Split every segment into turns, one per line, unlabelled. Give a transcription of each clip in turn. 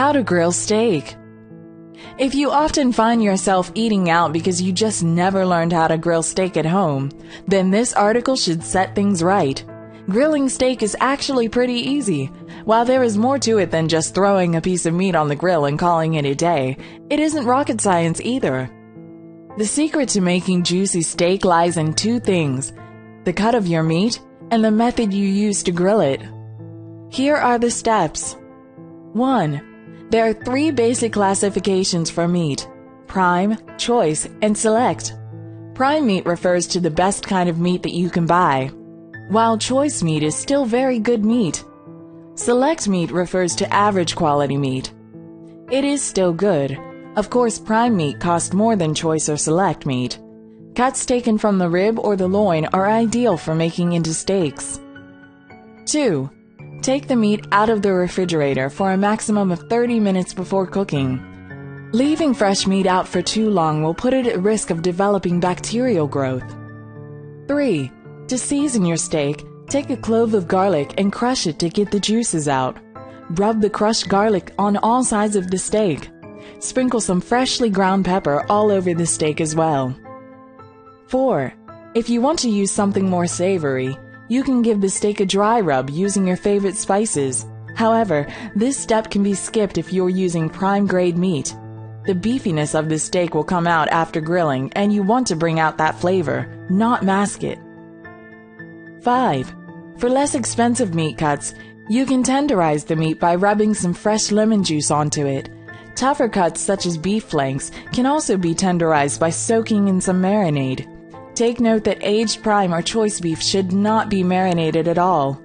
How to grill steak. If you often find yourself eating out because you just never learned how to grill steak at home, then this article should set things right. Grilling steak is actually pretty easy. While there is more to it than just throwing a piece of meat on the grill and calling it a day, it isn't rocket science either. The secret to making juicy steak lies in two things: the cut of your meat and the method you use to grill it. Here are the steps. 1. There are 3 basic classifications for meat: prime, choice, and select. Prime meat refers to the best kind of meat that you can buy, while choice meat is still very good meat. Select meat refers to average quality meat. It is still good. Of course, prime meat costs more than choice or select meat. Cuts taken from the rib or the loin are ideal for making into steaks. 2. Take the meat out of the refrigerator for a maximum of 30 minutes before cooking. Leaving fresh meat out for too long will put it at risk of developing bacterial growth. 3. To season your steak, take a clove of garlic and crush it to get the juices out. Rub the crushed garlic on all sides of the steak. Sprinkle some freshly ground pepper all over the steak as well. 4. If you want to use something more savory, you can give the steak a dry rub using your favorite spices. However, this step can be skipped if you're using prime-grade meat. The beefiness of the steak will come out after grilling, and you want to bring out that flavor, not mask it. 5. For less expensive meat cuts, you can tenderize the meat by rubbing some fresh lemon juice onto it. Tougher cuts such as beef flanks can also be tenderized by soaking in some marinade. Take note that aged prime or choice beef should not be marinated at all.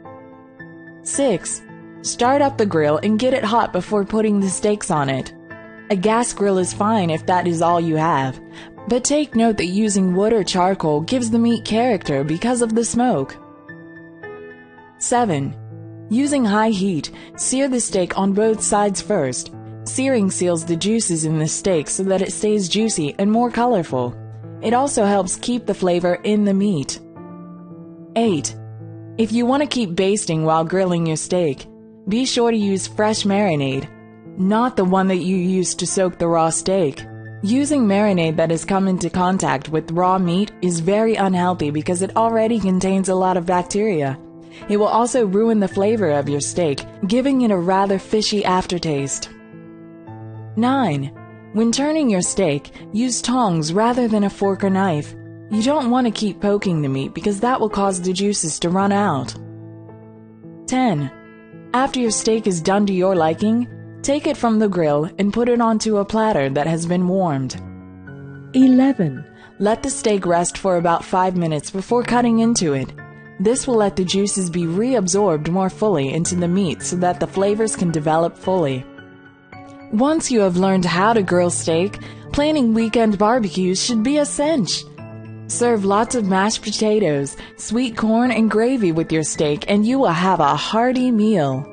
6. Start up the grill and get it hot before putting the steaks on it. A gas grill is fine if that is all you have, but take note that using wood or charcoal gives the meat character because of the smoke. 7. Using high heat, sear the steak on both sides first. Searing seals the juices in the steak so that it stays juicy and more colorful. It also helps keep the flavor in the meat. 8. If you want to keep basting while grilling your steak, be sure to use fresh marinade, not the one that you used to soak the raw steak. Using marinade that has come into contact with raw meat is very unhealthy because it already contains a lot of bacteria. It will also ruin the flavor of your steak, giving it a rather fishy aftertaste. 9. When turning your steak, use tongs rather than a fork or knife. You don't want to keep poking the meat because that will cause the juices to run out. 10. After your steak is done to your liking, take it from the grill and put it onto a platter that has been warmed. 11. Let the steak rest for about 5 minutes before cutting into it. This will let the juices be reabsorbed more fully into the meat so that the flavors can develop fully. Once you have learned how to grill steak, planning weekend barbecues should be a cinch. Serve lots of mashed potatoes, sweet corn, and gravy with your steak, and you will have a hearty meal.